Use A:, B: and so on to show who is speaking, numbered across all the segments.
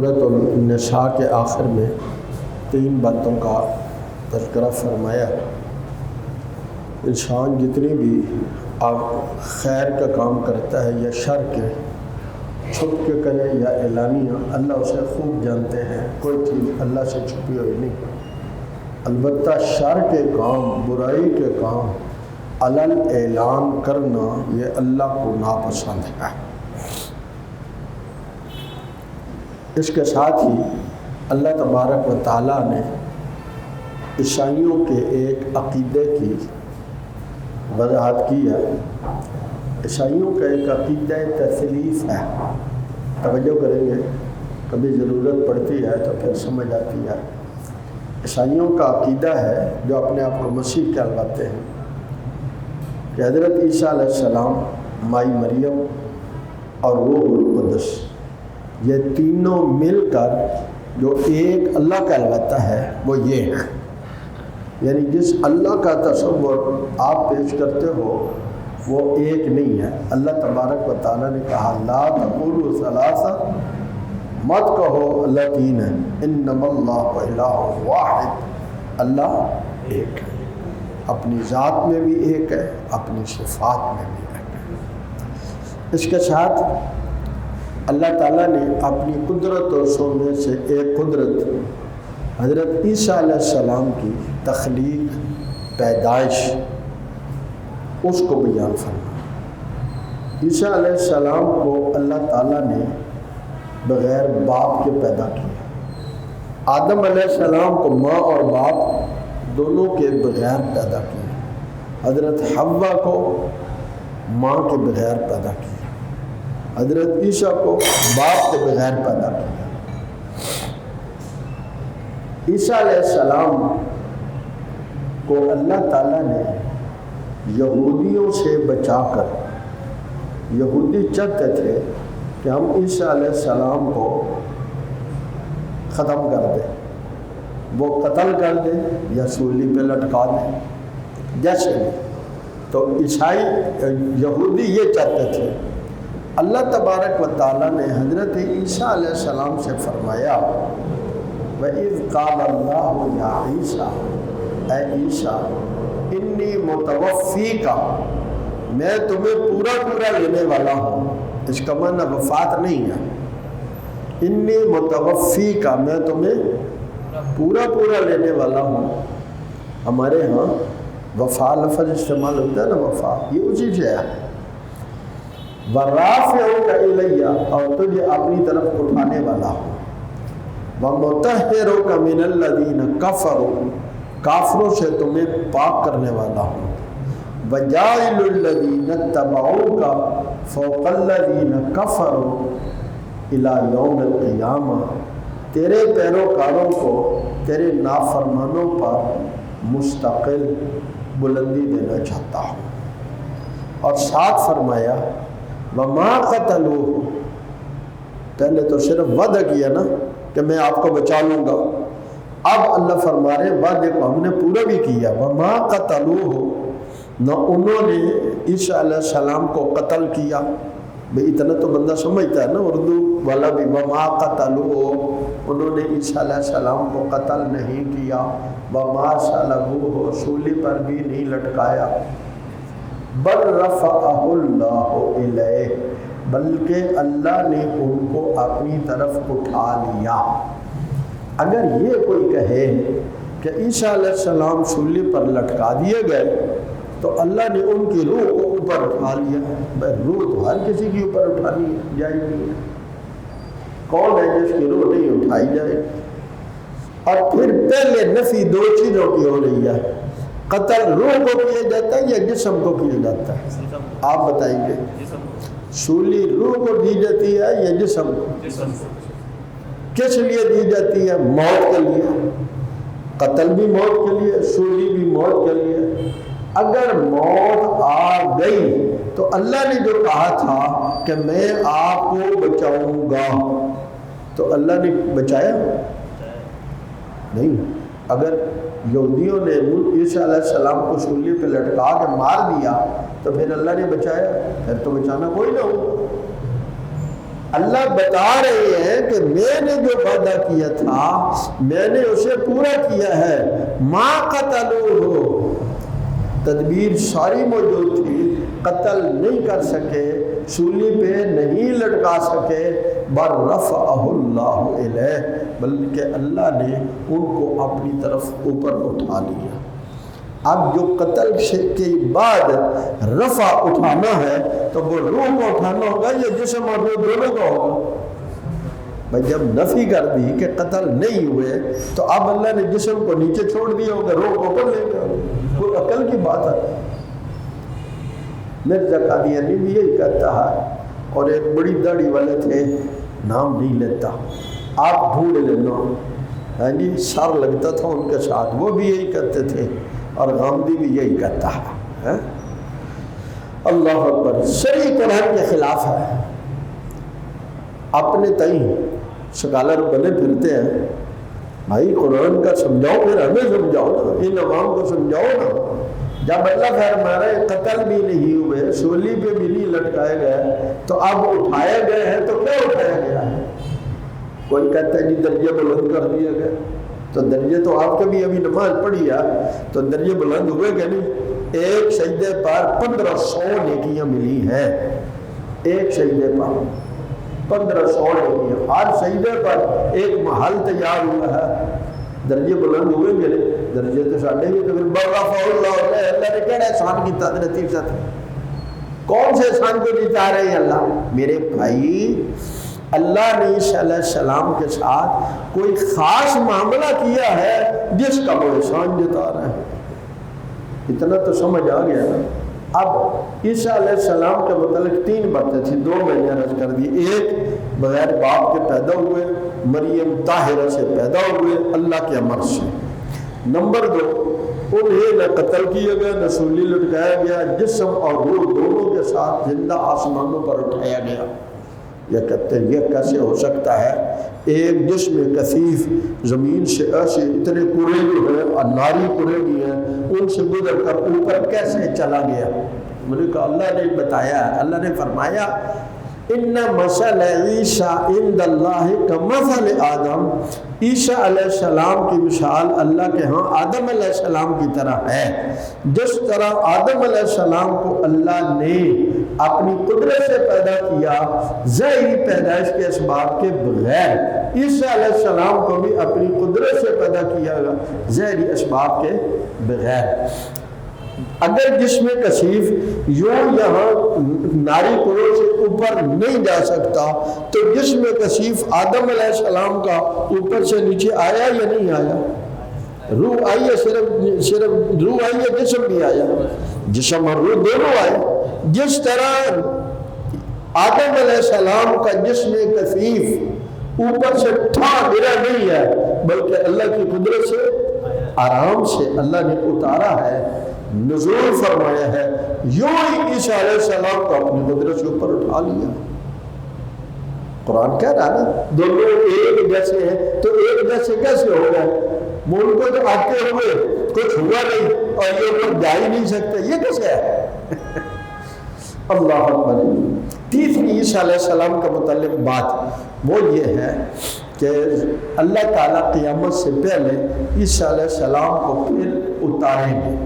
A: سورۃ النساء کے آخر میں 3 باتوں کا تذکرہ فرمایا۔ انسان جتنی بھی خیر کا کام کرتا ہے یا شر کے، چھپ کے کرے یا اعلانیہ، اللہ اسے خوب جانتے ہیں، کوئی چیز اللہ سے چھپی ہوئی نہیں۔ البتہ شر کے کام، برائی کے کام علن اعلان کرنا یہ اللہ کو ناپسند ہے۔ اس کے ساتھ ہی اللہ تبارک و تعالیٰ نے عیسائیوں کے ایک عقیدے کی وضاحت کی ہے۔ عیسائیوں کا ایک عقیدہ تثلیث ہے، توجہ کریں گے، کبھی ضرورت پڑتی ہے تو پھر سمجھ آتی ہے۔ عیسائیوں کا عقیدہ ہے، جو اپنے آپ کو مسیح کہلواتے ہیں، کہ حضرت عیسیٰ علیہ السلام، مائی مریم اور روح القدس، یہ تینوں مل کر جو ایک اللہ کہلواتا ہے وہ یہ ہے۔ یعنی جس اللہ کا تصور آپ پیش کرتے ہو وہ ایک نہیں ہے۔ اللہ تبارک و تعالیٰ نے کہا لا تقولوا ثلاثہ، مت کہو اللہ تین ہے، انما اللہ الہ واحد، اللہ ایک ہے، اپنی ذات میں بھی ایک ہے، اپنی صفات میں بھی ایک ہے۔ اس کے ساتھ اللہ تعالیٰ نے اپنی قدرت اور سونے سے ایک قدرت حضرت عیسیٰ علیہ السلام کی تخلیق، پیدائش، اس کو بیان فرمایا۔ عیسیٰ علیہ السلام کو اللہ تعالیٰ نے بغیر باپ کے پیدا کیا۔ آدم علیہ السلام کو ماں اور باپ دونوں کے بغیر پیدا کیا۔ حضرت حوا کو ماں کے بغیر پیدا کیا۔ حضرت عیسیٰ کو باپ کے بغیر پیدا کیا۔ عیسیٰ علیہ السلام کو اللہ تعالیٰ نے یہودیوں سے بچا کر، یہودی چاہتے تھے کہ ہم عیسیٰ علیہ السلام کو ختم کر دیں، وہ قتل کر دیں یا سولی پہ لٹکا دیں، جیسے بھی۔ تو عیسائی یہودی یہ چاہتے تھے۔ اللہ تبارک و تعالیٰ نے حضرت عیسیٰ علیہ السلام سے فرمایا وَإِذْ قَالَ اللَّهُ يَا عِيسَىٰ، اے عیسیٰ، انی متوفیکا، میں تمہیں پورا لینے والا ہوں۔ اس کا معنی وفات نہیں ہے، انی متوفیکا، میں تمہیں پورا لینے والا ہوں۔ ہمارے ہاں وفا لفظ استعمال ہوتا ہے نا، وفا یہ اسی سے ہے۔ وَرَافِعُكَ إِلَيَّ، اور تجھے اپنی طرف اٹھانے والا ہوں۔ وَمُطَهِّرُكَ مِنَ الَّذِينَ كَفَرُوا، کافروں سے تمہیں پاک کرنے والا ہوں۔ وَجَاعِلُ الَّذِينَ اتَّبَعُوكَ فَوْقَ الَّذِينَ كَفَرُوا إِلَى يَوْمِ الْقِيَامَةِ، تیرے پیروکاروں کو تیرے نافرمانوں پر مستقل بلندی دینا چاہتا ہوں۔ اور ساتھ فرمایا وَمَا قَتَلُوهُ، پہلے تو صرف وعدہ کیا نا کہ میں آپ کو بچا لوں گا، اب اللہ فرما رہے وعدے کو ہم نے پورا بھی کیا۔ وَمَا قَتَلُوهُ، نہ انہوں نے عیسیٰ علیہ السلام کو قتل کیا۔ بھئی اتنا تو بندہ سمجھتا ہے نا اردو والا بھی، وَمَا قَتَلُوهُ، انہوں نے عیسیٰ علیہ السلام کو قتل نہیں کیا۔ وَمَا صَلَبُوهُ، سولی پر بھی نہیں لٹکایا۔ بل رفعہ اللہ الیہ، بلکہ اللہ نے ان کو اپنی طرف اٹھا لیا۔ اگر یہ کوئی کہے کہ عیسیٰ علیہ السلام سولی پر لٹکا دیے گئے تو اللہ نے ان کی روح کو اوپر اٹھا لیا، روح تو ہر کسی کی اوپر اٹھانی جائے گی، کون ہے جس کی روح نہیں اٹھائی جائے؟ اور پھر پہلے نفی 2 چیزوں کی ہو رہی ہے، قتل روح کو کیا جاتا ہے یا جسم کو کیا جاتا ہے؟ آپ بتائیں گے، سولی روح کو دی جاتی ہے یا جسم کو؟ کس لیے دی جاتی ہے؟ موت کے لیے، قتل بھی موت کے لیے، سولی بھی موت کے لیے۔ اگر موت آ گئی تو اللہ نے جو کہا تھا کہ میں آپ کو بچاؤں گا، تو اللہ نے بچایا نہیں۔ اگر یہودیوں نے عیسیٰ علیہ السلام کو سولی پہ لٹکا کے مار دیا تو پھر اللہ نے بچایا؟ پھر تو بچانا کوئی نہ ہو۔ اللہ بتا رہے ہیں کہ میں نے جو وعدہ کیا تھا میں نے اسے پورا کیا ہے. ما قتلوہ، تدبیر ساری موجود تھی، قتل نہیں کر سکے، سولی پہ نہیں لٹکا سکے، بل رفعہ اللہ الیہ، بلکہ اللہ نے ان کو اپنی طرف اوپر اٹھا لیا. اب جو قتل کے بعد رفع اٹھانا ہے تو وہ روح کو اٹھانا ہوگا یا جسم اور روح دونوں کا ہوگا؟ بھائی جب نفی کر دی کہ قتل نہیں ہوئے تو اب اللہ نے جسم کو نیچے چھوڑ دیا ہوگا، روح کو اوپر لے گیا، کوئی عقل کی بات ہے. مرزا قادیانی بھی یہی کہتا ہے، اور ایک بڑی داڑھی والے تھے، نام نہیں لیتا، آپ ڈھونڈ لینا، ہاں جی، سر لگتا تھا ان کے ساتھ، وہ بھی یہی کہتے تھے، اور غامدی بھی یہی کہتا ہے. اللہ اکبر. صحیح قرآن کے خلاف ہے. اپنے تئیں سکالر بنے پھرتے ہیں، بھائی قرآن کا سمجھاؤ، پھر ہمیں سمجھاؤ نا، ان عوام کو سمجھاؤ نا. جب اللہ فرما رہے قتل بھی نہیں ہوئے، سولی پہ بھی نہیں لٹکائے گئے، تو اب اٹھائے گئے ہیں تو کیا اٹھایا گیا ہے؟ کوئی کہتا ہے جی درجے بلند کر دیا گیا، تو درجے تو آپ کے بھی ابھی نماز پڑھی ہے تو درجے بلند ہوئے کہ نہیں؟ ایک سجدے پر 1500 نیکیاں ملی ہیں، ایک سجدے پر 1500 نیکیاں، ہر سجدے پر ایک محل تیار ہوا ہے. درجے بلند ہوئے میرے درجے تو ساڑھے گے، تو پھر برفع اللہ نے کہنا احسان کی تعداد تیسرا تھا. کون سے احسان کو جتا رہے ہیں اللہ؟ میرے بھائی اللہ نے عیسیٰ علیہ السلام کے ساتھ کوئی خاص معاملہ کیا ہے جس کا وہ احسان جتا رہے ہیں. اتنا تو سمجھ آ گیا نا. اب عیسیٰ علیہ السلام کے متعلق 3 باتیں تھیں، 2 میں نے عرض کر دی. ایک، بغیر باپ کے پیدا ہوئے، مریم طاہرہ سے پیدا ہوئے اللہ کے امر سے. نمبر 2، انہیں نہ قتل کیا گیا نہ سولی لٹکایا گیا، جسم اور روح دونوں کے ساتھ زندہ آسمانوں پر اٹھایا گیا. یہ کہتے ہیں یہ کیسے ہو سکتا ہے؟ ایک جسم کثیف زمین سے ایسے اتنے کرے بھی ہیں اور ناری کرے بھی ہیں، ان سے گزر کر اوپر کیسے چلا گیا؟ میں نے کہا اللہ نے بتایا، اللہ نے فرمایا ان مثل عیسیٰ عند اللہ کمثل آدم، عیسیٰ علیہ السلام کی مثال اللہ کے ہاں آدم علیہ السلام کی طرح ہے. جس طرح آدم علیہ السلام کو اللہ نے اپنی قدرت سے پیدا کیا ظاہری پیدائش کے اسباب کے بغیر، عیسیٰ علیہ السلام کو بھی اپنی قدرت سے پیدا کیا گیا ظاہری اسباب کے بغیر. اگر جسم کثیف یوں یہاں ناری کروں سے اوپر نہیں جا سکتا تو جسم کثیف آدم علیہ السلام کا اوپر سے نیچے آیا یا نہیں آیا؟ روح آئی ہے، صرف روح آئی ہے، جسم بھی آیا، جسم اور روح دونوں آئے. جس طرح آدم علیہ السلام کا جسم کثیف اوپر سے ٹھا گرا نہیں ہے بلکہ اللہ کی قدرت سے آرام سے اللہ نے اتارا ہے، نزول فرمایا ہے، یوں ہی عیسیٰ علیہ السلام کو اپنی قدرت سے اوپر اٹھا لیا. قرآن کہہ رہا ہے نا دونوں ایک جیسے ہیں، تو ایک جیسے کیسے ہو گئے؟ مول کو تو آتے ہوئے کچھ ہوا نہیں اور یہ اوپر جا ہی نہیں سکتے، یہ کیسے ہے؟ اللہ اکبر. تیسری عیسیٰ علیہ السلام کا متعلق بات وہ یہ ہے کہ اللہ تعالیٰ قیامت سے پہلے عیسیٰ علیہ السلام کو پھر اتاریں گے.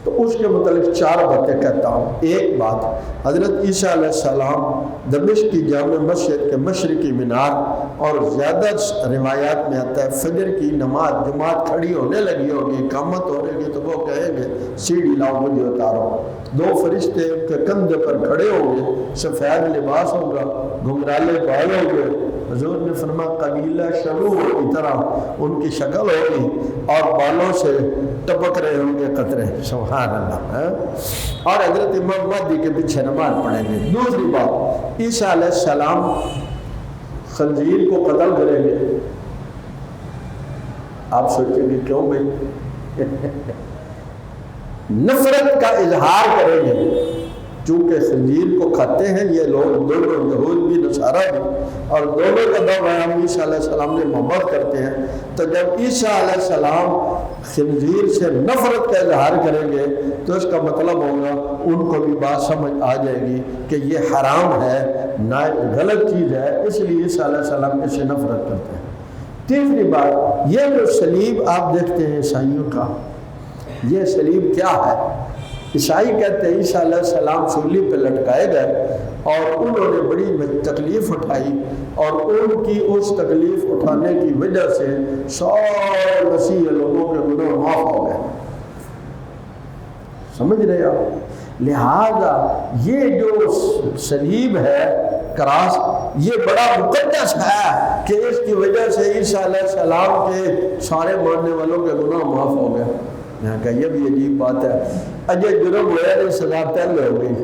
A: تو اس کے متعلق 4 باتیں کہتا ہوں. ایک بات، حضرت عیسیٰ علیہ السلام دمشق کی جامع مسجد کے مشرقی مینار، اور زیادہ روایات میں آتا ہے فجر کی نماز جماعت کھڑی ہونے لگی ہوگی، اقامت ہو رہی گی، تو وہ کہیں گے سیڑھی لاؤ مجھے اتارو. 2 فرشتے ان کے کندھے پر کھڑے ہوں گے، سفید لباس ہوگا، گھنگرالے بال ہوں گے. حضور نے فرمایا قبیلہ شروع کی طرح ان کی شکل ہوگی اور بالوں سے ٹپک رہے ہوں گے قطرے. سبحان اللہ. اور حضرت امام مہدی کے پیچھے نماز پڑھیں گے. دوسری بات، عیسیٰ علیہ السلام خنزیر کو قتل کریں گے. آپ سوچیں گے کیوں بھائی؟ نفرت کا اظہار کریں گے. چونکہ خنزیر کو کھاتے ہیں یہ لوگ دونوں، یہود بھی نصارہ بھی، اور دونوں کا دعویٰ ہم عیسیٰ علیہ السلام نے محبت کرتے ہیں، تو جب عیسیٰ علیہ السلام خنزیر سے نفرت کا اظہار کریں گے تو اس کا مطلب ہوگا ان کو بھی بات سمجھ آ جائے گی کہ یہ حرام ہے، غلط چیز ہے، اس لیے عیسیٰ علیہ السلام اس سے نفرت کرتے ہیں۔ تیسری بات، یہ جو صلیب آپ دیکھتے ہیں عیسائیوں کا، یہ صلیب کیا ہے؟ عیسائی کہتے ہیں عیسیٰ علیہ السلام سولی پہ لٹکائے گئے اور انہوں نے بڑی تکلیف اٹھائی، اور ان کی اس تکلیف اٹھانے کی وجہ سے سارے مسیح لوگوں کے گناہ معاف ہو گئے۔ سمجھ رہے آپ؟ لہذا یہ جو صلیب ہے، کراس، یہ بڑا مقدس ہے کہ اس کی وجہ سے عیسیٰ علیہ السلام کے سارے ماننے والوں کے گناہ معاف ہو گئے۔ یہاں کہ یہ بھی عجیب بات ہے، اجے جرم ہوا نہیں سزا طے ہو گئی،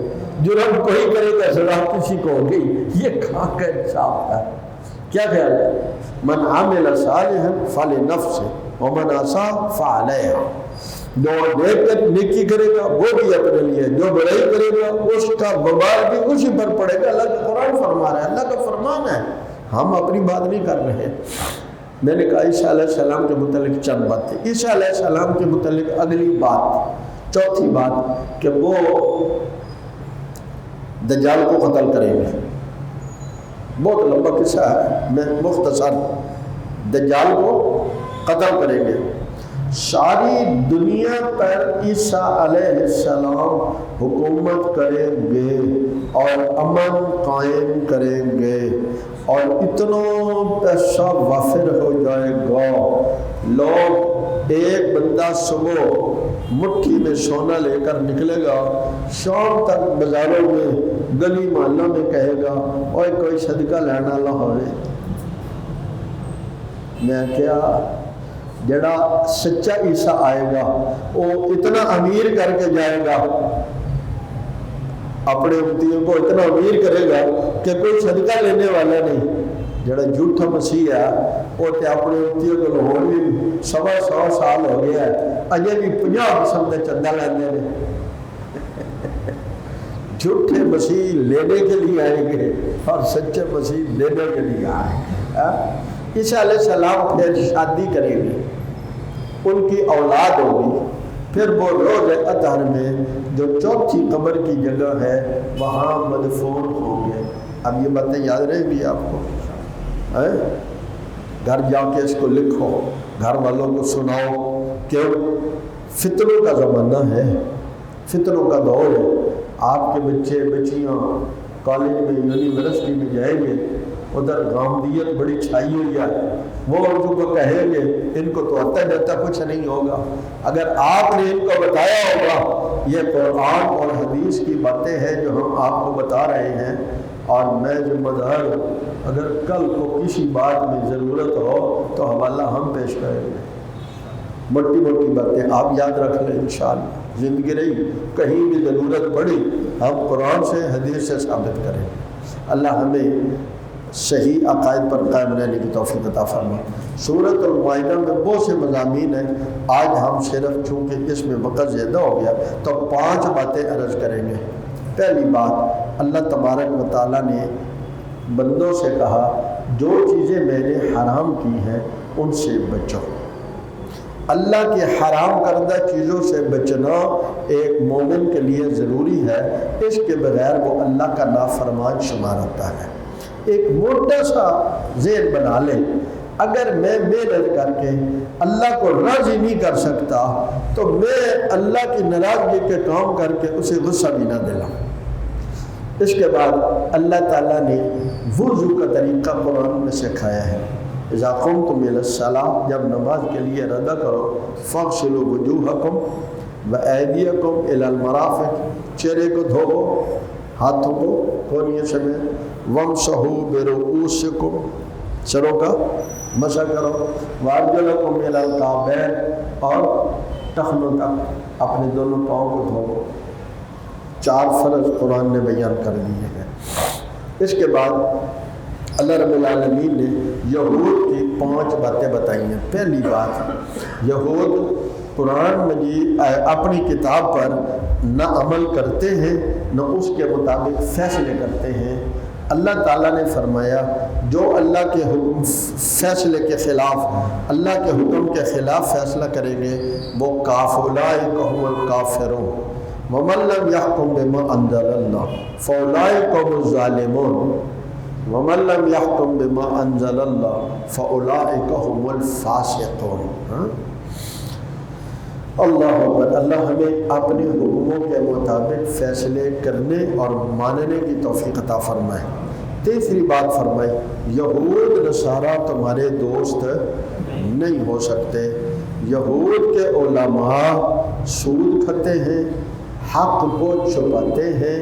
A: جرم کوئی کرے گا سزا کسی کو ہوگی، یہ کہاں کا انصاف ہے؟ کیا خیال ہے؟ من عامل صالحا فلنفسه ومن اساء فعليها، جو نیک کر نیکی کرے گا وہ بھی اپنے لیے، جو برائی کرے گا اس کا وبال بھی اسی پر پڑے گا۔ اللہ کا قرآن فرما رہا ہے، اللہ کا فرمان ہے، ہم اپنی بات نہیں کر رہے۔ میں نے کہا عیسیٰ علیہ السلام کے متعلق چند باتیں، عیسیٰ علیہ السلام کے متعلق اگلی بات، چوتھی بات کہ وہ دجال کو قتل کریں گے۔ بہت لمبا قصہ ہے، میں مختصر، دجال کو قتل کریں گے۔ ساری دنیا پر عیسیٰ علیہ السلام حکومت کریں گے اور امن قائم کریں گے، اور اتنا پیسہ وافر ہو جائے گا، لوگ ایک بندہ صبح مٹھی میں سونا لے کر نکلے گا، شام تک بازاروں میں گلی محلوں میں کہے گا اوے کوئی صدقہ لینا نہ ہوئے۔ میں کیا جڑا سچا عیسیٰ آئے گا وہ اتنا امیر کر کے جائے گا، اپنے امتیوں کو اتنا امیر کرے گا کہ کوئی صدقہ لینے والا نہیں۔ جڑا جھوٹا مسیح ہے وہ تے اپنے امتیوں کو لاہور بھی 100 سال ہو گیا ہے، اجے بھی 50 قسم کے چندہ لینے نے۔ جھوٹے مسیح لینے کے لیے آئیں گے اور سچے مسیح لینے کے لیے آئیں گے۔ عیسیٰ علیہ السلام پھر شادی کریں گے، ان کی اولاد ہوگی، پھر وہ روز اطہر میں جو چوتھی قبر کی جگہ ہے وہاں مدفون ہوں گے۔ اب یہ باتیں یاد رہیں گی آپ کو، گھر جا کے اس کو لکھو، گھر والوں کو سناؤ، کہ فتنوں کا زمانہ ہے، فتنوں کا دور ہے۔ آپ کے بچے بچیاں کالج میں یونیورسٹی میں جائیں گے، ادھر غامدیت بڑی چھائی ہوئی ہے، وہ اردو کو کہیں گے ان کو تو آتا جاتا کچھ نہیں ہوگا۔ اگر آپ نے ان کو بتایا ہوگا یہ قرآن اور حدیث کی باتیں ہیں جو ہم آپ کو بتا رہے ہیں، اور میں ذمہ دار ہوں، اگر کل کو کسی بات میں ضرورت ہو تو حوالہ ہم پیش کریں گے۔ موٹی موٹی باتیں آپ یاد رکھ لیں، انشاءاللہ زندگی رہی کہیں بھی ضرورت پڑی ہم قرآن سے حدیث سے ثابت کریں گے۔ اللہ ہمیں صحیح عقائد پر قائم رہنے کی توفیق عطا فرمائے۔ سورۃ المائدہ میں بہت سے مضامین ہیں، آج ہم صرف چونکہ اس میں وقت زیادہ ہو گیا تو 5 باتیں عرض کریں گے۔ پہلی بات، اللہ تبارک و تعالیٰ نے بندوں سے کہا جو چیزیں میں نے حرام کی ہیں ان سے بچو۔ اللہ کے حرام کردہ چیزوں سے بچنا ایک مومن کے لیے ضروری ہے، اس کے بغیر وہ اللہ کا نافرمان شمار ہوتا ہے۔ ایک موٹا سا ذہن بنا لیں، اگر میں محنت کر کے اللہ کو راضی نہیں کر سکتا تو میں اللہ کی ناراضگی کے کام کر کے اسے غصہ بھی نہ دلاؤں۔ اس کے بعد اللہ تعالیٰ نے وضو کا طریقہ قرآن میں سکھایا ہے۔ اذا قمتم الی الصلاۃ، جب نماز کے لیے ارادہ کرو، فاغسلوا وجوہکم وایدیکم الی المرافق، چہرے کو دھو، ہاتھوں کو کونیے سمیت، وامسحوا برؤوسکم، سروں کا مسح کرو، وارجلکم الی الکعبین، اور ٹخنوں تک اپنے دونوں پاؤں کو دھو۔ 4 فرض قرآن نے بیان کر دیے ہیں۔ اس کے بعد اللہ رب العالمین نے یہود کی 5 باتیں بتائی ہیں۔ پہلی بات، یہود قرآن مجید اپنی کتاب پر نہ عمل کرتے ہیں نہ اس کے مطابق فیصلے کرتے ہیں۔ اللہ تعالیٰ نے فرمایا جو اللہ کے حکم فیصلے کے خلاف، اللہ کے حکم کے خلاف فیصلہ کریں گے وہ اولئک هم الکافرون ومن لم يحكم بما انزل الله فاولئک هم الظالمون ومن لم يحكم بما انزل الله فاولئک هم الفاسقون۔ اللہ اکبر۔ اللہ ہمیں اپنے حکموں کے مطابق فیصلے کرنے اور ماننے کی توفیق عطا فرمائے۔ تیسری بات فرمائی، یہود نصارہ تمہارے دوست نہیں ہو سکتے۔ یہود کے علماء سود کھاتے ہیں، حق کو چھپاتے ہیں،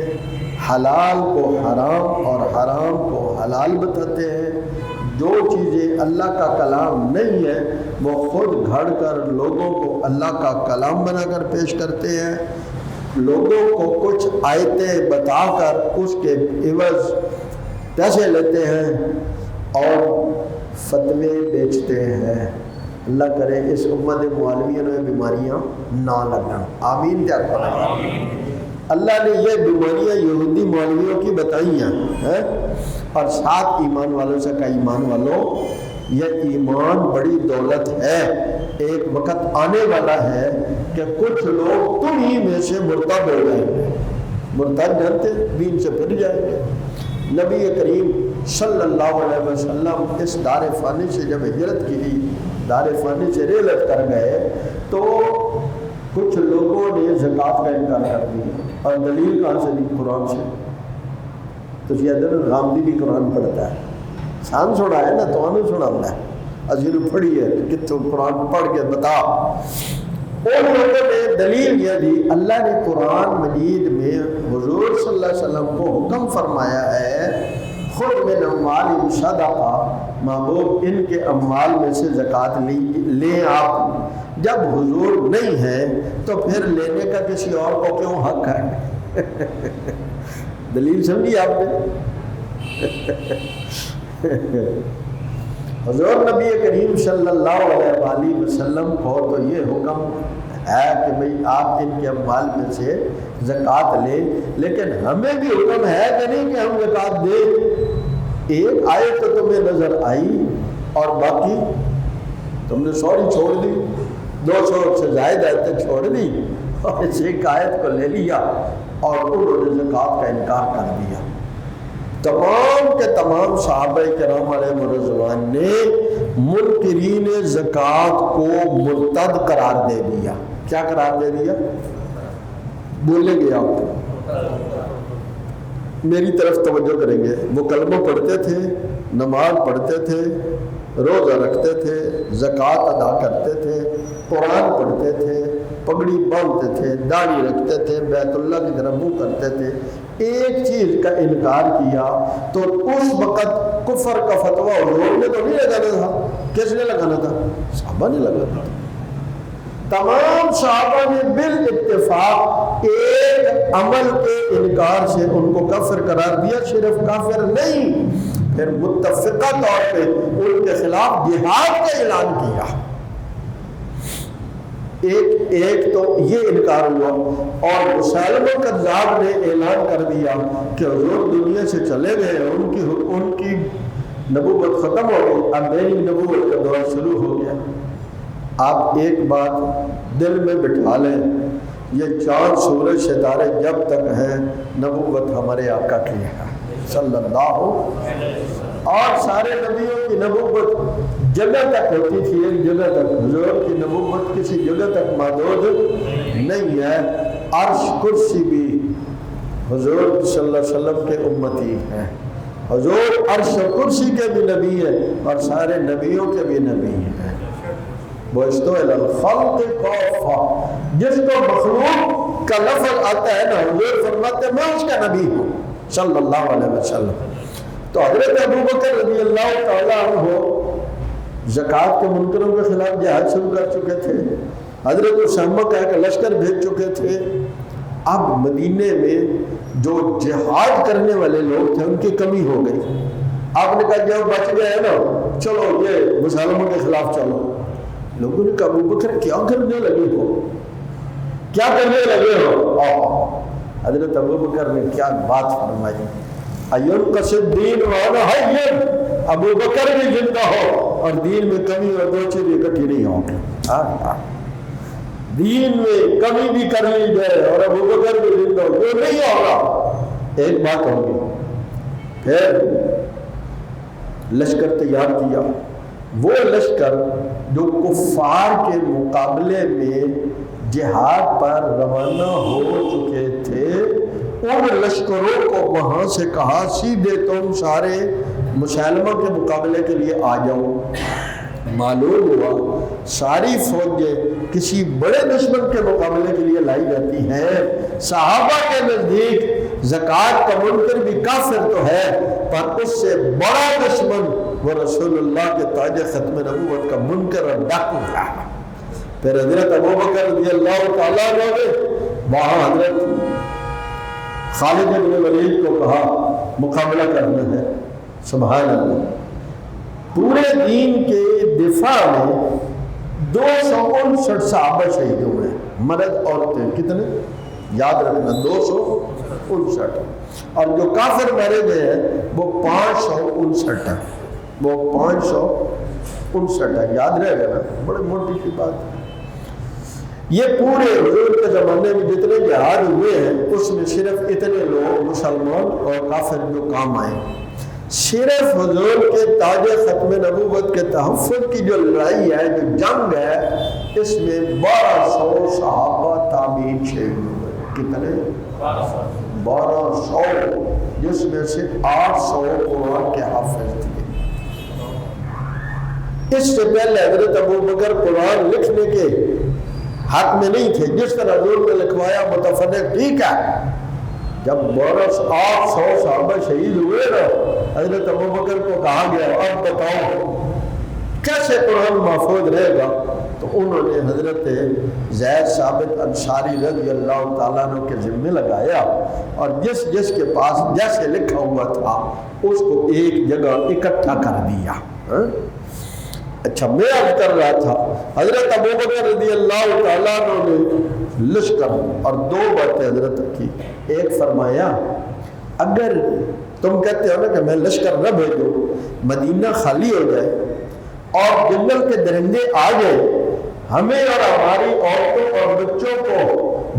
A: حلال کو حرام اور حرام کو حلال بتاتے ہیں۔ جو چیزیں اللہ کا کلام نہیں ہے وہ خود گھڑ کر لوگوں کو اللہ کا کلام بنا کر پیش کرتے ہیں، لوگوں کو کچھ آیتیں بتا کر اس کے عوض پیسے لیتے ہیں اور فتوے بیچتے ہیں۔ اللہ کرے اس امت معلومیہ میں بیماریاں نہ لگنا، آمین۔ کیا اللہ نے یہ بیماریاں یہودی مولویوں کی بتائی ہیں اور ساتھ ایمان والوں سے کہا ایمان والوں یہ ایمان بڑی دولت ہے، ایک وقت آنے والا ہے کہ کچھ لوگ تم ہی میں سے مرتد ہو جائیں گے، مرتد جانتے دین سے پھر جائیں گے۔ نبی کریم صلی اللہ علیہ وسلم اس دار فانی سے جب ہجرت کی، دار فانی سے رحلت کر گئے تو کچھ لوگوں نے زکوٰۃ کا انکار کر دیا، اور دلیل کہاں سے دی؟ قرآن سے۔ تو یہ غامدی بھی قرآن پڑھتا ہے، سان سنا ہے نا تو انہوں سنا ہوتا ہے، ازینو پڑھی ہے کہ تو قرآن پڑھ کے بتا۔ ان لوگوں نے دلیل یہ دی، اللہ نے قرآن مجید میں حضور صلی اللہ علیہ وسلم کو حکم فرمایا ہے خود من اموالہم صدقہ، محبوب ان کے اموال میں سے زکوٰۃ لیں آپ۔ جب حضور نہیں ہے تو پھر لینے کا کسی اور کو کیوں حق ہے؟ دلیل سمجھی آپ نے؟ حضور نبی کریم صلی اللہ علیہ وآلہ وسلم کو تو یہ حکم ہے کہ بھئی آپ ان کے اموال میں سے زکوٰۃ لیں، لیکن ہمیں بھی حکم ہے کہ نہیں کہ ہم زکوٰۃ دیں۔ ایک آیت تو تمہیں نظر آئی اور باقی تم نے سوری چھوڑ دی، 200 سے زائد آیتیں چھوڑ دی اور اس ایک آیت کو لے لیا اور انہوں نے زکوٰۃ کا انکار کر دیا۔ تمام کے تمام صحابہ کرام علیہ رضوان نے منکرین زکوٰۃ کو مرتد قرار دے دیا۔ کیا قرار دے دیا؟ بولیں گے آپ، میری طرف توجہ کریں گے۔ وہ کلمہ پڑھتے تھے، نماز پڑھتے تھے، روزہ رکھتے تھے، زکوٰۃ ادا کرتے تھے، قرآن پڑھتے تھے، پگڑی باندھتے تھے، داڑھی رکھتے تھے، بیت اللہ کی طرف منہ کرتے تھے۔ ایک چیز کا انکار کیا تو اس وقت کفر کا فتویٰ حضور نے تو نہیں لگانا تھا، کس نے لگانا تھا؟ صحابہ نے لگانا تھا۔ تمام صحابہ نے بالاتفاق ایک عمل کے انکار سے ان کو کافر قرار دیا، صرف کافر نہیں، پھر متفقہ طور پہ ان کے خلاف جہاد کا اعلان کیا۔ ایک تو یہ انکار ہوا، اور مسلمہ کذاب نے اعلان کر دیا کہ حضور دنیا سے چلے گئے، ان کی نبوت ختم ہو گئی، اب میری نبوت کا دور شروع ہو گیا۔ آپ ایک بات دل میں بٹھا لیں، یہ چاند سورج ستارے جب تک ہیں نبوت ہمارے آقا کی ہے صلی اللہ علیہ وسلم، اور سارے نبیوں کی نبوت جگہ تک ہوتی تھی، ایک جگہ تک۔ حضور کی نبوت کسی جگہ تک محدود نہیں ہے۔ عرش کرسی بھی حضور صلی اللہ علیہ وسلم کے امتی ہیں، حضور عرش کرسی کے بھی نبی ہیں اور سارے نبیوں کے بھی نبی ہیں۔ وَإِسْتَوَى إِلَى الْخَلْقِ كَافَّةً، جس کو مخلوق کا لفظ آتا ہے نا، حضور فرماتے ہیں میں اس کا نبی ہوں صلی اللہ علیہ وسلم۔ تو حضرت ابوبکر رضی اللہ تعالیٰ عنہ زکوٰۃ کے منکروں کے خلاف جہاد شروع کر چکے تھے، حضرت اسامہ کا ایک لشکر بھیج چکے تھے۔ اب مدینے میں جو جہاد کرنے والے لوگ تھے ان کی کمی ہو گئی۔ آپ نے کہا جب بچ گئے ہیں نا، چلو یہ مسلمانوں کے خلاف چلو۔ لوگوں نے کہا ابوبکر کیا کرنے لگے ہو، کیا کرنے لگے ہو؟ حضرت ابوبکر نے کیا بات فرمائی، ایُنقصد دین وانا حی، ابوبکر بھی زندہ ہو اور دین میں کمی اور دو چیزیں اکٹھی نہیں ہوں گے، دین میں کمی بھی کر لی جائے اور ابوبکر بھی زندہ ہو، جو نہیں ہوگا ایک بات ہوگی۔ پھر لشکر تیار کیا، وہ لشکر جو کفار کے مقابلے میں جہاد پر روانہ ہو چکے تھے، ان لشکروں کو وہاں سے کہا سیدھے تم سارے مسلمہ کے مقابلے کے لیے آ جاؤ۔ معلوم ہوا ساری فوجیں کسی بڑے دشمن کے مقابلے کے لیے لائی جاتی ہیں۔ صحابہ کے نزدیک زکوٰۃ کا منکر بھی کافر تو ہے، پر اس سے بڑا دشمن وہ رسول اللہ کے تاج ختم نبوت کا منکر اور ڈاکو تھا۔ پھر حضرت ابوبکر رضی اللہ تعالیٰ نے وہاں حضرت خالد بن ولید کو کہا مقابلہ کرنا ہے۔ سبحان اللہ، پورے دین کے دفاع میں 259 صحابہ شہید ہوئے، مرد عورتیں کتنے یاد رکھنا، 259، اور جو کافر مرے گئے ہیں وہ 559 ہیں، وہ 559 ہے، یاد رہے گا نا، بڑے موٹی سی بات ہے۔ یہ پورے حضور کے زمانے میں جتنے جہاد ہوئے ہیں اس میں صرف اتنے لوگ مسلمان اور کافر جو کام آئے، صرف حضور کے تاج ختم نبوت کے تحفظ کی جو لڑائی ہے، جو جنگ ہے، اس میں 1200 صحابہ تابعین شہید ہوئے۔ کتنے؟ 1200، جس میں سے 800 قرآن کے حافظ تھے۔ اس سے پہلے حضرت ابوبکر قرآن لکھنے کے حق میں نہیں تھے، جس طرح حضور نے لکھوایا متفرق ٹھیک ہے۔ جب 800 صحابہ شہید ہوئے نا، حضرت ابوبکر کو کہا گیا اب بتاؤ کیسے قرآن محفوظ رہے گا، تو انہوں نے حضرت زید ثابت انصاری رضی اللہ تعالیٰ عنہ کے ذمہ لگایا، اور جس جس کے پاس جیسے لکھا ہوا تھا اس کو ایک جگہ اکٹھا کر دیا۔ اچھا، میں عرض کر رہا تھا حضرت ابوبکر رضی اللہ تعالیٰ عنہ نے لشکر اور 2 باتیں حضرت کی۔ ایک فرمایا اگر تم کہتے ہو نا کہ میں لشکر نہ بھیجوں، مدینہ خالی ہو جائے اور جنگل کے درندے آ گئے، ہمیں اور ہماری عورتوں اور بچوں کو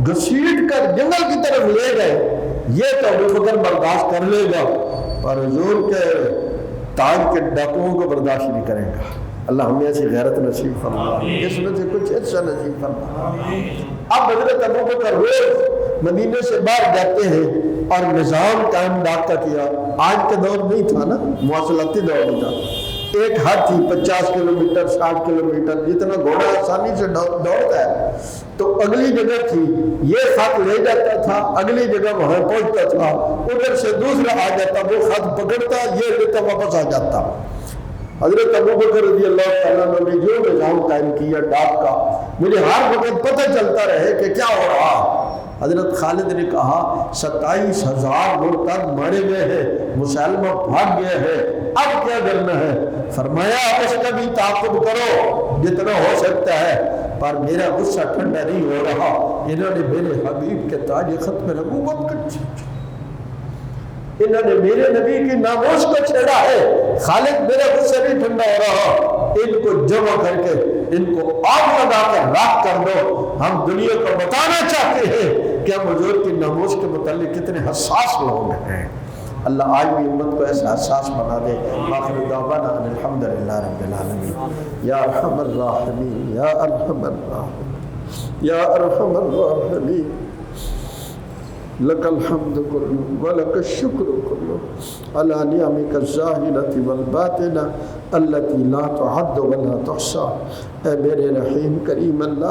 A: گھسیٹ کر جنگل کی طرف لے گئے، یہ تو ابوبکر برداشت کر لے گا، پر حضور کے تاج کے ڈاکوؤں کو برداشت نہیں کرے گا۔ اللہ ہمیں ایسی غیرت نصیب فرمائے، اس میں سے کچھ اچھا نصیب فرمائے۔ اب حضرت ابوبکر روز مدینے سے باہر جاتے ہیں اور نظام قائم ڈاک کا کیا۔ آج کے دور نہیں تھا نا، مواصلاتی دور نہیں تھا، ایک ہاتھی 50 کلومیٹر 60 کلومیٹر جتنا گھوڑا آسانی سے دوڑتا ہے، تو اگلی جگہ تھی، یہ خط لے جاتا تھا، اگلی جگہ وہاں پہنچتا تھا، ادھر سے دوسرا آ جاتا، وہ خط پکڑتا، یہ لیتا واپس آ جاتا۔ حضرت ابوبکر رضی اللہ تعالیٰ عنہ نے جو نظام قائم کیا ڈاک کا، مجھے ہر وقت پتہ چلتا رہے کہ کیا ہو رہا۔ حضرت خالد نے کہا 27,000 مرتد مارے گئے ہیں، مسلمہ بھاگ گئے ہیں، اب کیا کرنا ہے؟ فرمایا اس کا بھی تعاقب کرو جتنا ہو سکتا ہے، پر میرا غصہ ٹھنڈا نہیں ہو رہا، انہوں نے میرے حبیب کے تاج ختم نبوت کا، انہوں نے میرے نبی کی ناموس کو چھیڑا ہے، خالد میرا غصہ نہیں ٹھنڈا ہو رہا، ان کو جمع کر کے ان کو آگ لگا کر راکھ کر دو۔ ہم دنیا کو بتانا چاہتے ہیں کہ ہم حضور کی ناموس کے متعلق کتنے حساس لوگ ہیں۔ اللہ آج بھی امت کو ایسا حساس بنا دے۔ آخر دعوانا ان الحمدللہ رب العالمین۔ یا ارحم الراحمین، یا ارحم الراحمین، یا ارحم الراحمین، لک الحمد کلو ولک الشکر کلو علی نعمک الظاہرۃ والباطنہ التی لا تعد ولا تحصی۔ اے میرے رحیم کریم اللہ،